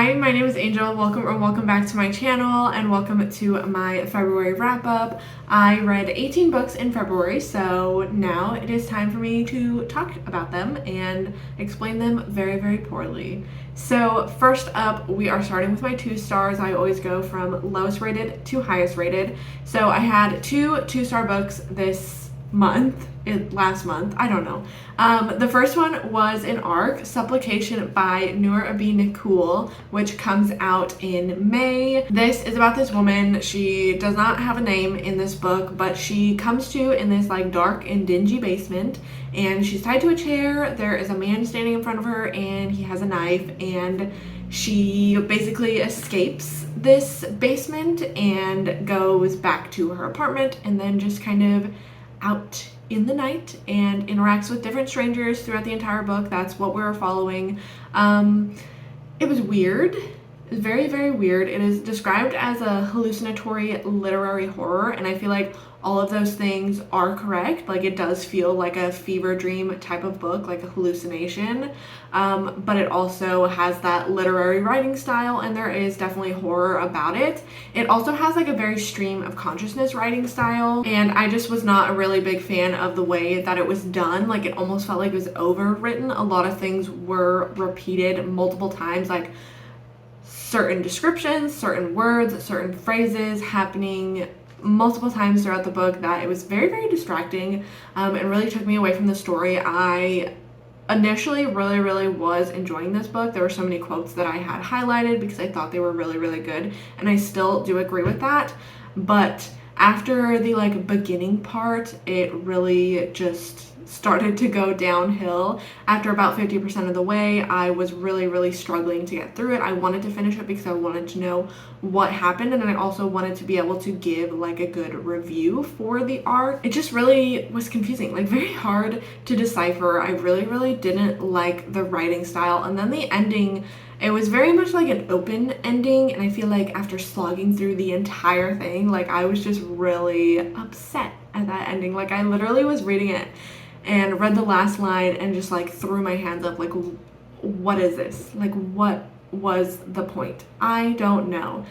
Hi, my name is Angel. Welcome back to my channel and welcome to my February wrap up. I read 18 books in February, so now it is time for me to talk about them and explain them very, very poorly. So first up, we are starting with my 2 stars. I always go from lowest rated to highest rated. So I had two 2-star books last month, I don't know. The first one was an ARC, Supplication by Noor Abi Nakul, which comes out in May. This is about this woman. She does not have a name in this book, but she comes to in this like dark and dingy basement, and she's tied to a chair. There is a man standing in front of her, and he has a knife, and she basically escapes this basement and goes back to her apartment, and then just kind of out in the night and interacts with different strangers throughout the entire book. That's what we were following. It was weird. It was very, very weird. It is described as a hallucinatory literary horror, and I feel like all of those things are correct. Like, it does feel like a fever dream type of book, like a hallucination, but it also has that literary writing style, and there is definitely horror about it. It also has like a very stream of consciousness writing style, and I just was not a really big fan of the way that it was done. Like, it almost felt like it was overwritten. A lot of things were repeated multiple times, like certain descriptions, certain words, certain phrases happening multiple times throughout the book, that it was very, very distracting, and really took me away from the story. I initially really was enjoying this book. There were so many quotes that I had highlighted because I thought they were really, really good, and I still do agree with that. But after the like beginning part, it really just started to go downhill. After about 50% of the way, I was really struggling to get through it. I wanted to finish it because I wanted to know what happened, and I also wanted to be able to give like a good review for the arc. It just really was confusing, like very hard to decipher. I really didn't like the writing style, and then the ending, it was very much like an open ending, and I feel like after slogging through the entire thing, like I was just really upset at that ending. Like, I literally was reading it and read the last line and just like threw my hands up, like, what is this? Like, what was the point? I don't know.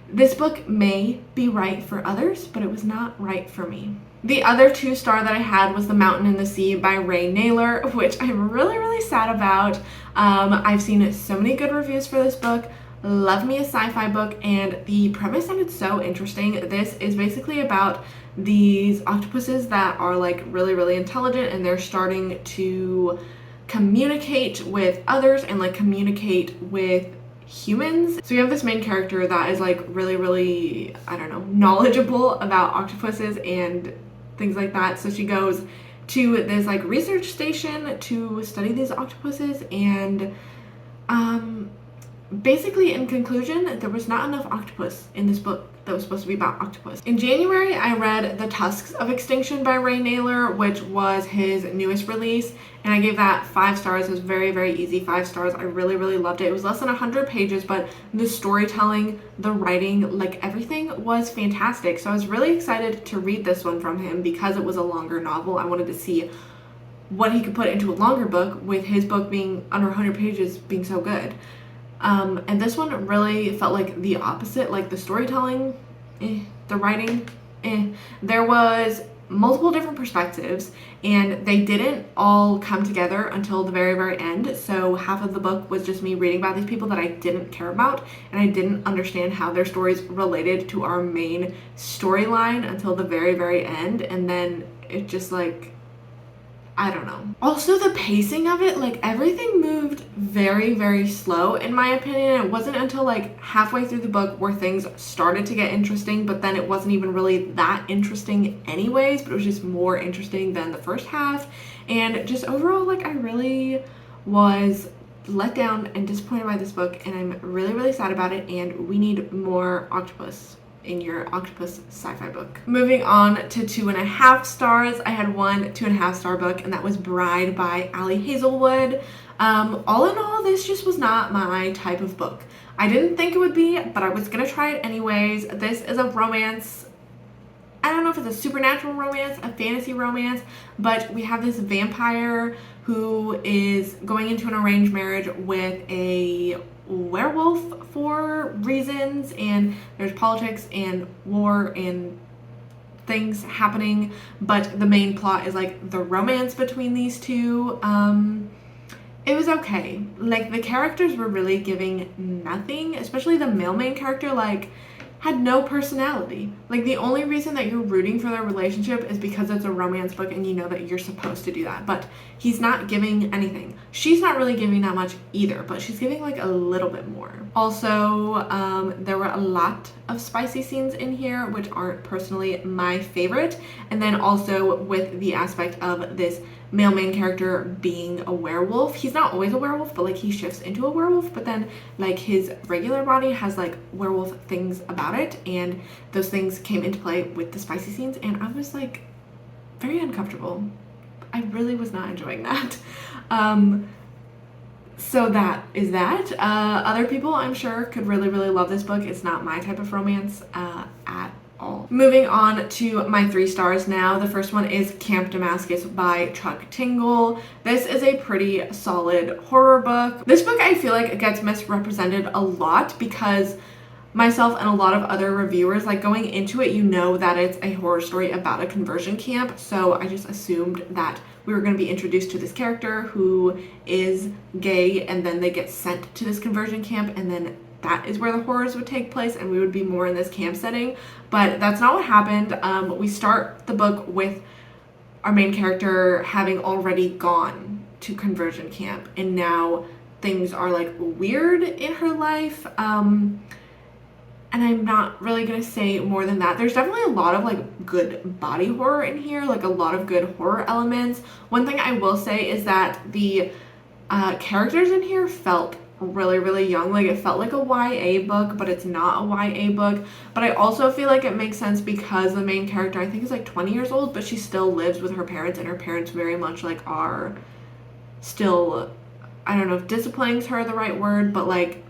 This book may be right for others, but it was not right for me. The other 2-star that I had was The Mountain and the Sea by Ray Naylor, which I'm really sad about. I've seen so many good reviews for this book. Love me a sci-fi book, and the premise sounded so interesting. This is basically about these octopuses that are like really intelligent, and they're starting to communicate with others and like communicate with humans. So we have this main character that is like really, I don't know, knowledgeable about octopuses and things like that. So she goes to this like research station to study these octopuses, and basically, in conclusion, there was not enough octopus in this book that was supposed to be about octopus. In January, I read The Tusks of Extinction by Ray Naylor, which was his newest release, and I gave that 5 stars. It was very easy 5 stars. I really loved it. It was less than 100 pages, but the storytelling, the writing, like everything was fantastic. So I was really excited to read this one from him because it was a longer novel. I wanted to see what he could put into a longer book, with his book being under 100 pages being so good. And this one really felt like the opposite. Like, the storytelling, the writing, there was multiple different perspectives, and they didn't all come together until the very end. So half of the book was just me reading about these people that I didn't care about, and I didn't understand how their stories related to our main storyline until the very end, and then it just like, I don't know. Also, the pacing of it, like everything moved very slow in my opinion. It wasn't until like halfway through the book where things started to get interesting, but then it wasn't even really that interesting anyways, but it was just more interesting than the first half. And just overall, like, I really was let down and disappointed by this book, and I'm really sad about it, and we need more octopus in your octopus sci-fi book. Moving on to 2.5 stars, I had one 2.5-star book, and that was Bride by Ali Hazelwood. All in all, this just was not my type of book. I didn't think it would be, but I was gonna try it anyways. This is a romance. I don't know if it's a supernatural romance, a fantasy romance, but we have this vampire who is going into an arranged marriage with a werewolf for reasons, and there's politics and war and things happening, but the main plot is like the romance between these two. It was okay. Like, the characters were really giving nothing, especially the male main character, like, had no personality. Like, the only reason that you're rooting for their relationship is because it's a romance book and you know that you're supposed to do that, but he's not giving anything. She's not really giving that much either, but she's giving like a little bit more. Also, there were a lot of spicy scenes in here, which aren't personally my favorite, and then also with the aspect of this male main character being a werewolf. He's not always a werewolf, but like he shifts into a werewolf, but then like his regular body has like werewolf things about it, and those things came into play with the spicy scenes, and I was like very uncomfortable. I really was not enjoying that. So that is that. Other people I'm sure could really love this book. It's not my type of romance at all. Moving on to my 3 stars now. The first one is Camp Damascus by Chuck Tingle. This is a pretty solid horror book. This book I feel like gets misrepresented a lot because myself and a lot of other reviewers, like, going into it, you know that it's a horror story about a conversion camp, so I just assumed that we were going to be introduced to this character who is gay, and then they get sent to this conversion camp, and then that is where the horrors would take place, and we would be more in this camp setting. But that's not what happened. We start the book with our main character having already gone to conversion camp, and now things are like weird in her life. And I'm not really gonna say more than that. There's definitely a lot of like good body horror in here, like a lot of good horror elements. One thing I will say is that the characters in here felt really young. Like, it felt like a YA book, but it's not a YA book. But I also feel like it makes sense because the main character, I think, is like 20 years old, but she still lives with her parents, and her parents very much like are still, I don't know if disciplining's her the right word, but like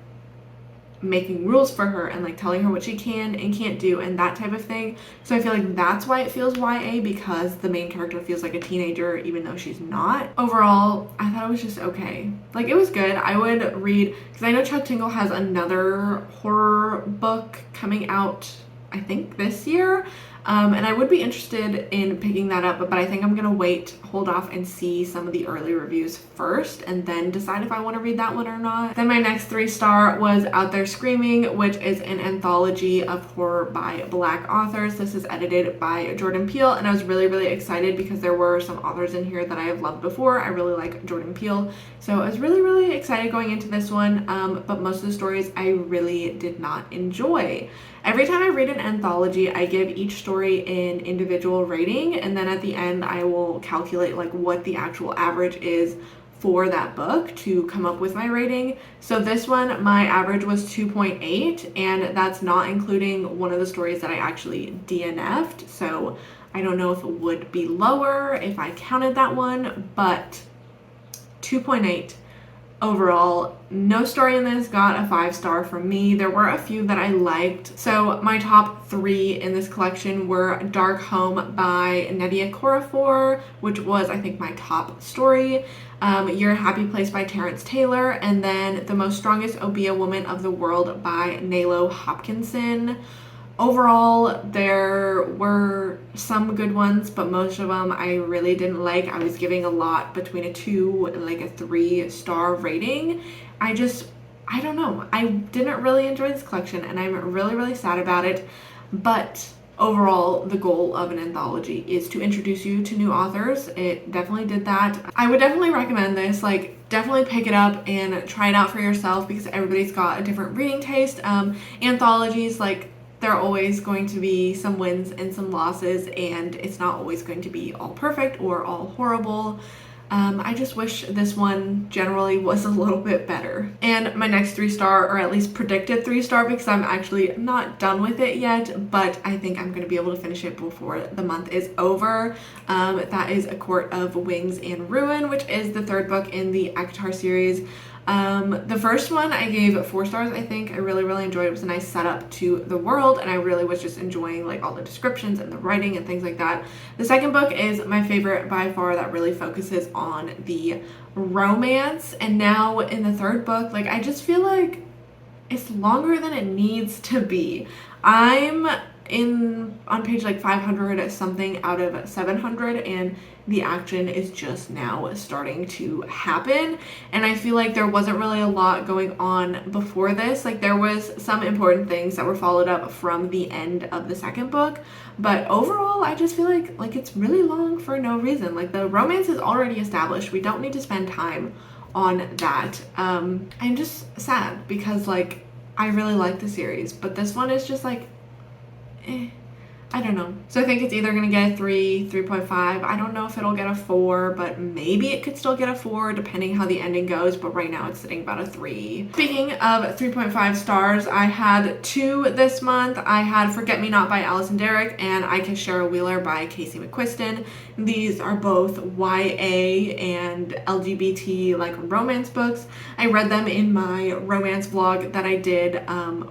making rules for her and like telling her what she can and can't do and that type of thing. So I feel like that's why it feels YA, because the main character feels like a teenager even though she's not. Overall, I thought it was just okay. Like, it was good. I would read, because I know Chuck Tingle has another horror book coming out, I think this year, and I would be interested in picking that up, but I think I'm gonna hold off and see some of the early reviews first and then decide if I want to read that one or not. Then my next 3-star was Out There Screaming, which is an anthology of horror by Black authors. This is edited by Jordan Peele, and I was really excited because there were some authors in here that I have loved before. I really like Jordan Peele, so I was really excited going into this one, but most of the stories I really did not enjoy. Every time I read an anthology, I give each story an individual rating, and then at the end I will calculate like what the actual average is for that book to come up with my rating. So this one, my average was 2.8, and that's not including one of the stories that I actually DNF'd, so I don't know if it would be lower if I counted that one, but 2.8. Overall, no story in this got a 5-star from me. There were a few that I liked. So my top 3 in this collection were Dark Home by Nnedi Okorafor, which was, I think, my top story. Your Happy Place by Terrence Taylor, and then The Most Strongest Obeah Woman of the World by Nalo Hopkinson. Overall, there were some good ones, but most of them I really didn't like. I was giving a lot between a 2 and like a 3-star rating. I don't know. I didn't really enjoy this collection, and I'm really sad about it. But overall, the goal of an anthology is to introduce you to new authors. It definitely did that. I would definitely recommend this. Like, definitely pick it up and try it out for yourself, because everybody's got a different reading taste. Anthologies, like, there are always going to be some wins and some losses, and it's not always going to be all perfect or all horrible. I just wish this one generally was a little bit better. And my next 3-star, or at least predicted 3-star, because I'm actually not done with it yet, but I think I'm going to be able to finish it before the month is over. That is A Court of Wings and Ruin, which is the 3rd book in the ACOTAR series. The first one I gave 4 stars, I think. I really enjoyed it. It was a nice setup to the world, and I really was just enjoying like all the descriptions and the writing and things like that. The second book is my favorite by far, that really focuses on the romance. And now in the 3rd book, like, I just feel like it's longer than it needs to be. I'm on page like 500 something out of 700, and the action is just now starting to happen, and I feel like there wasn't really a lot going on before this. Like, there was some important things that were followed up from the end of the second book, but overall I just feel like it's really long for no reason. Like, the romance is already established. We don't need to spend time on that. I'm just sad because like I really like the series, but this one is just like I don't know. So I think it's either gonna get a 3, 3.5. I don't know if it'll get a 4, but maybe it could still get a 4 depending how the ending goes, but right now it's sitting about a 3. Speaking of 3.5 stars, I had 2 this month. I had Forget Me Not by Alison Derrick and I Kiss Cheryl Wheeler by Casey McQuiston. These are both YA and LGBT like romance books. I read them in my romance vlog that I did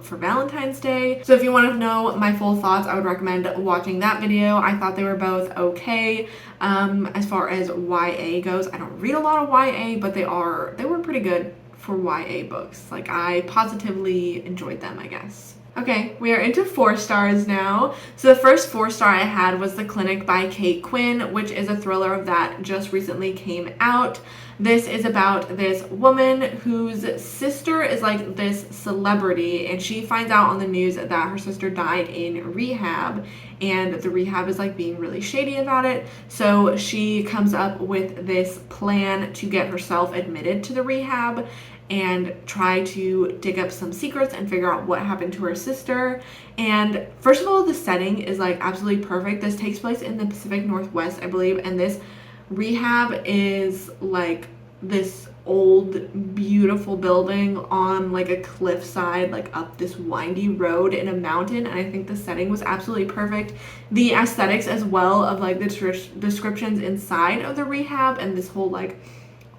for Valentine's Day. So if you want to know my full thoughts, I would recommend watching that video. I thought they were both okay. As far as YA goes, I don't read a lot of YA, but they were pretty good for YA books. Like, I positively enjoyed them, I guess. Okay, we are into 4 stars now. So the first 4 star I had was The Clinic by Kate Quinn, which is a thriller that just recently came out. This is about this woman whose sister is like this celebrity, and she finds out on the news that her sister died in rehab, and the rehab is like being really shady about it. So she comes up with this plan to get herself admitted to the rehab and try to dig up some secrets and figure out what happened to her sister. And first of all, the setting is like absolutely perfect. This takes place in the Pacific Northwest, I believe, and this rehab is like this old beautiful building on like a cliffside, like up this windy road in a mountain, and I think the setting was absolutely perfect. The aesthetics as well of like the descriptions inside of the rehab and this whole like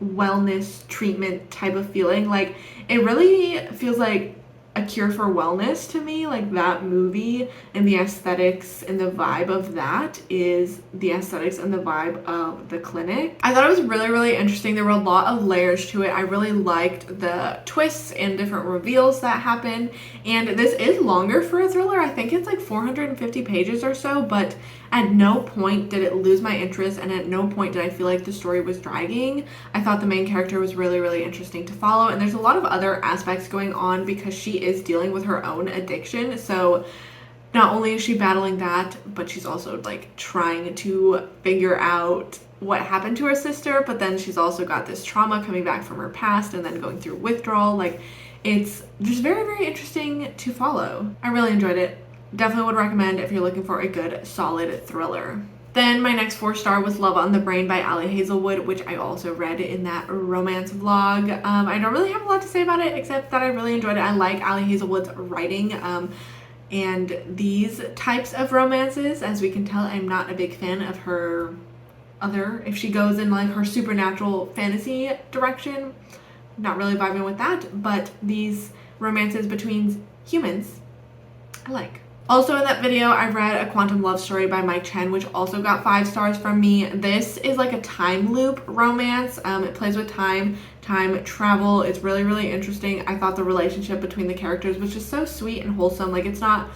wellness treatment type of feeling, like it really feels like a cure for wellness to me. Like, that movie and the aesthetics and the vibe of that is the aesthetics and the vibe of The Clinic. I thought it was really, really interesting. There were a lot of layers to it. I really liked the twists and different reveals that happened, and this is longer for a thriller. I think it's like 450 pages or so, but at no point did it lose my interest, and at no point did I feel like the story was dragging. I thought the main character was really, really interesting to follow, and there's a lot of other aspects going on because she is dealing with her own addiction. So not only is she battling that, but she's also like trying to figure out what happened to her sister, but then she's also got this trauma coming back from her past and then going through withdrawal. Like, it's just very, very interesting to follow. I really enjoyed it. Definitely would recommend if you're looking for a good, solid thriller. Then my next 4 star was Love on the Brain by Ali Hazelwood, which I also read in that romance vlog. I don't really have a lot to say about it, except that I really enjoyed it. I like Ali Hazelwood's writing, and these types of romances, as we can tell, I'm not a big fan of her if she goes in like her supernatural fantasy direction. Not really vibing with that, but these romances between humans, I like. Also in that video, I read A Quantum Love Story by Mike Chen, which also got 5 stars from me. This is like a time loop romance. It plays with time travel. It's really, really interesting. I thought the relationship between the characters was just so sweet and wholesome. Like, it's not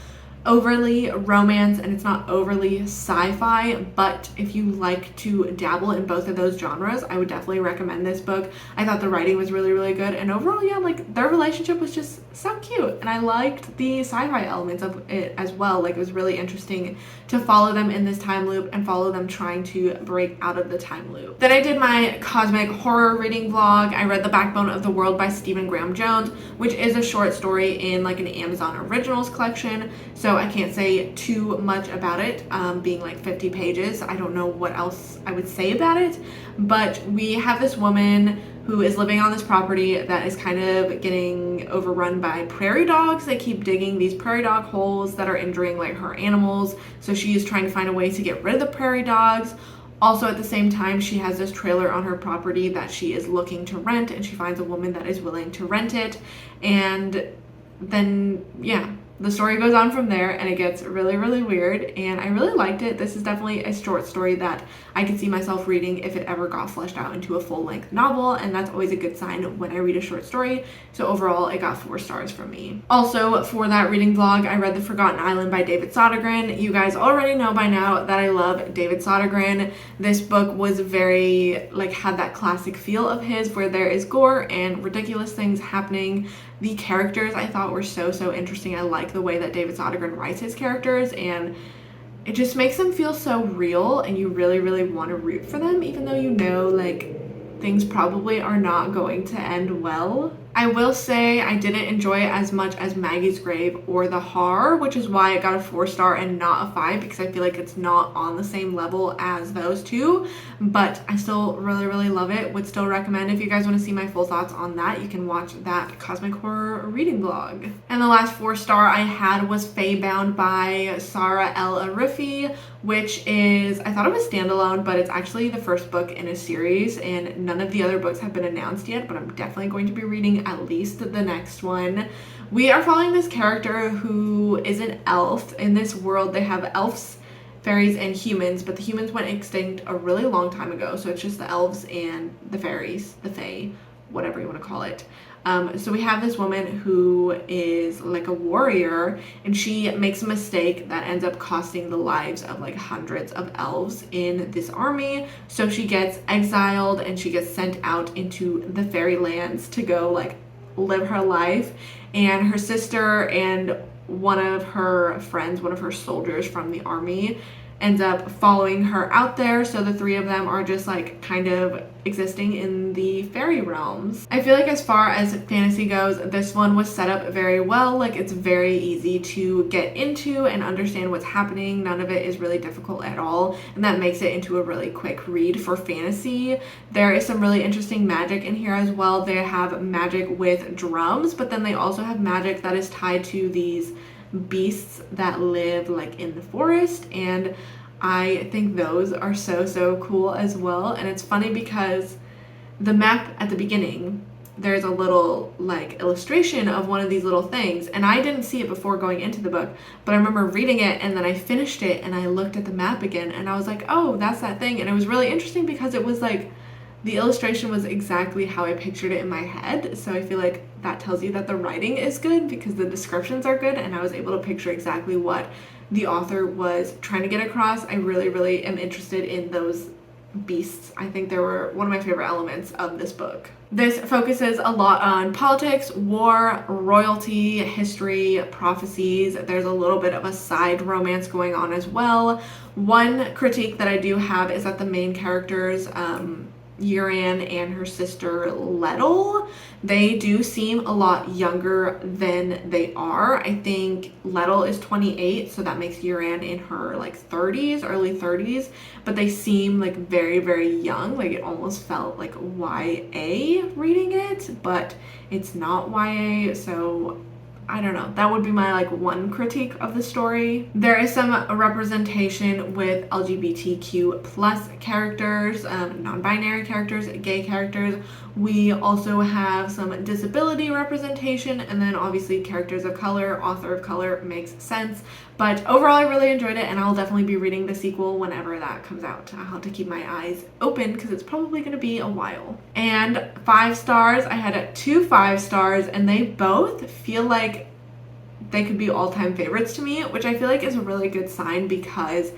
overly romance and it's not overly sci-fi, but if you like to dabble in both of those genres, I would definitely recommend this book. I thought the writing was really, really good, and overall, yeah, like, their relationship was just so cute, and I liked the sci-fi elements of it as well. Like, it was really interesting to follow them in this time loop and follow them trying to break out of the time loop. Then I did my cosmic horror reading vlog. I read The Backbone of the World by Stephen Graham Jones, which is a short story in like an Amazon Originals collection, so I can't say too much about it, being like 50 pages. I don't know what else I would say about it, but we have this woman who is living on this property that is kind of getting overrun by prairie dogs. They keep digging these prairie dog holes that are injuring like her animals, so she is trying to find a way to get rid of the prairie dogs. Also, at the same time, she has this trailer on her property that she is looking to rent, and she finds a woman that is willing to rent it, and then, yeah, the story goes on from there and it gets really, really weird, and I really liked it. This is definitely a short story that I could see myself reading if it ever got fleshed out into a full-length novel, and that's always a good sign when I read a short story. So overall, it got 4 stars from me. Also, for that reading vlog, I read The Forgotten Island by David Sodergren. You guys already know by now that I love David Sodergren. This book was very, like, had that classic feel of his where there is gore and ridiculous things happening. The characters I thought were so interesting. I like the way that David Sodergren writes his characters, and it just makes them feel so real, and you really want to root for them, even though you know, like, things probably are not going to end well. I will say I didn't enjoy it as much as Maggie's Grave or The Horror, which is why it got a 4 star and not a 5, because I feel like it's not on the same level as those two, but I still really love it. Would still recommend. If you guys want to see my full thoughts on that, you can watch that Cosmic Horror reading vlog. And the last 4 star I had was Fae-Bound by Sara El Arifi, which is, I thought it was standalone, but it's actually the first book in a series, and none of the other books have been announced yet, but I'm definitely going to be reading at least the next one. We are following this character who is an elf. In this world, they have elves, fairies, and humans, but the humans went extinct a really long time ago, so it's just the elves and the fairies, the fae, whatever you want to call it. So we have this woman who is like a warrior, and she makes a mistake that ends up costing the lives of like hundreds of elves in this army. So she gets exiled and she gets sent out into the fairy lands to go like live her life. And her sister and one of her friends, one of her soldiers from the army, ends up following her out there, so the 3 of them are just like kind of existing in the fairy realms. I feel like as far as fantasy goes, this one was set up very well. Like, it's very easy to get into and understand what's happening. None of it is really difficult at all, and that makes it into a really quick read for fantasy. There is some really interesting magic in here as well. They have magic with drums, but then they also have magic that is tied to these beasts that live like in the forest, and I think those are so cool as well. And it's funny because the map at the beginning, there's a little like illustration of one of these little things, and I didn't see it before going into the book, but I remember reading it and then I finished it and I looked at the map again and I was like, oh, that's that thing. And it was really interesting because it was like the illustration was exactly how I pictured it in my head. So I feel like that tells you that the writing is good because the descriptions are good, and I was able to picture exactly what the author was trying to get across. I really am interested in those beasts. I think they were one of my favorite elements of this book. This focuses a lot on politics, war, royalty, history, prophecies. There's a little bit of a side romance going on as well. One critique that I do have is that the main characters, Uran and her sister Lettel, they do seem a lot younger than they are. I think Lettel is 28, so that makes Uran in her like 30s, early 30s, but they seem like very young. Like, it almost felt like YA reading it, but it's not YA, so I don't know. That would be my like one critique of the story. There is some representation with LGBTQ plus characters, non-binary characters, gay characters. We also have some disability representation, and then obviously characters of color. Author of color makes sense. But overall, I really enjoyed it, and I'll definitely be reading the sequel whenever that comes out. I'll have to keep my eyes open because it's probably going to be a while. And 5 stars, I had 2 5 stars, and they both feel like they could be all-time favorites to me, which I feel like is a really good sign because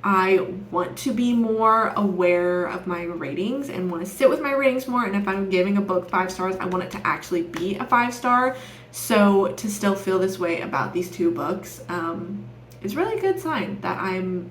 I want to be more aware of my ratings and want to sit with my ratings more. And if I'm giving a book 5 stars, I want it to actually be a 5 star. So to still feel this way about these 2 books is really a good sign that I'm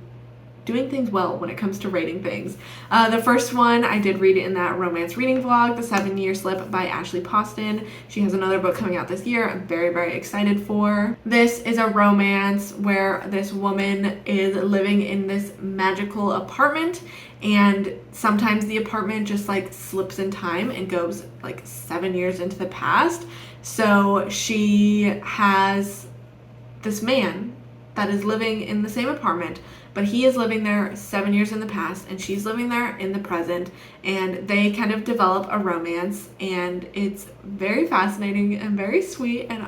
doing things well when it comes to rating things. The first one, I did read it in that romance reading vlog, The 7-Year Slip by Ashley Poston. She has another book coming out this year I'm very excited for. This is a romance where this woman is living in this magical apartment, and sometimes the apartment just like slips in time and goes like 7 years into the past. So she has this man that is living in the same apartment, but he is living there 7 years in the past and she's living there in the present, and they kind of develop a romance, and it's very fascinating and very sweet, and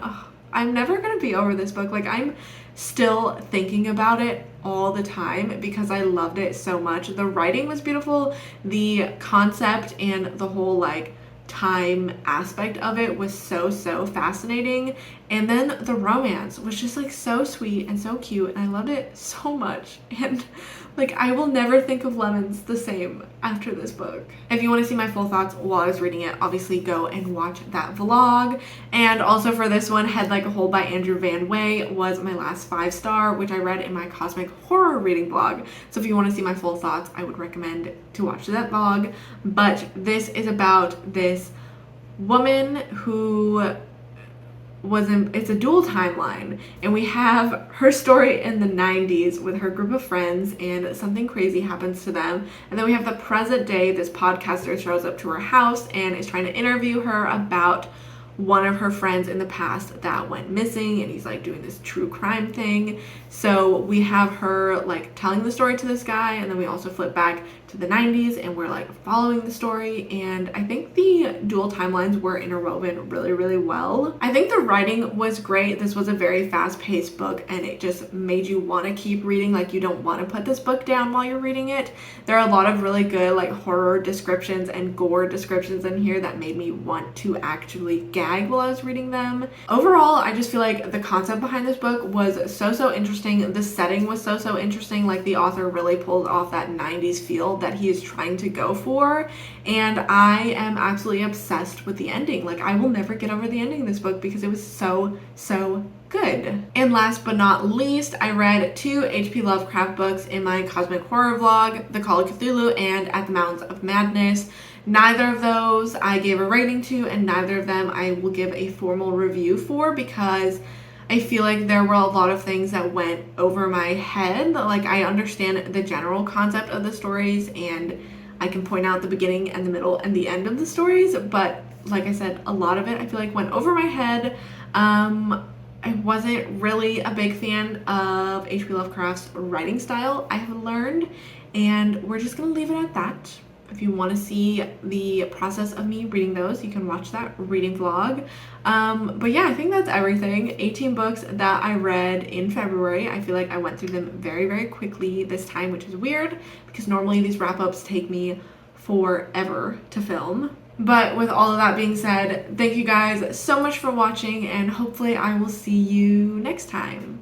I'm never gonna be over this book. Like, I'm still thinking about it all the time because I loved it so much. The writing was beautiful, the concept and the whole like time aspect of it was so fascinating, and then the romance was just like so sweet and so cute, and I loved it so much. And like, I will never think of lemons the same after this book. If you want to see my full thoughts while I was reading it, obviously go and watch that vlog. And also for this one, Head Like a Hole by Andrew Van Way was my last 5-star, which I read in my cosmic horror reading vlog. So if you want to see my full thoughts, I would recommend to watch that vlog. But this is about this woman who it's a dual timeline, and we have her story in the 90s with her group of friends and something crazy happens to them, and then we have the present day. This podcaster shows up to her house and is trying to interview her about one of her friends in the past that went missing, and he's like doing this true crime thing. So we have her like telling the story to this guy, and then we also flip back to the 90s and we're like following the story. And I think the dual timelines were interwoven really well. I think the writing was great. This was a very fast-paced book, and it just made you want to keep reading. Like, you don't want to put this book down while you're reading it. There are a lot of really good like horror descriptions and gore descriptions in here that made me want to actually gag while I was reading them. Overall, I just feel like the concept behind this book was so interesting. The setting was so interesting. Like, the author really pulled off that 90s feel that he is trying to go for, and I am absolutely obsessed with the ending. Like, I will never get over the ending of this book because it was so good. And last but not least, I read 2 H.P. Lovecraft books in my cosmic horror vlog, The Call of Cthulhu and At the Mountains of Madness. Neither of those I gave a rating to, and neither of them I will give a formal review for, because I feel like there were a lot of things that went over my head. Like, I understand the general concept of the stories, and I can point out the beginning and the middle and the end of the stories, but like I said, a lot of it I feel like went over my head. I wasn't really a big fan of H.P. Lovecraft's writing style, I have learned, and we're just gonna leave it at that. If you want to see the process of me reading those, you can watch that reading vlog. But yeah, I think that's everything. 18 books that I read in February. I feel like I went through them very quickly this time, which is weird because normally these wrap-ups take me forever to film. But with all of that being said, thank you guys so much for watching, and hopefully I will see you next time.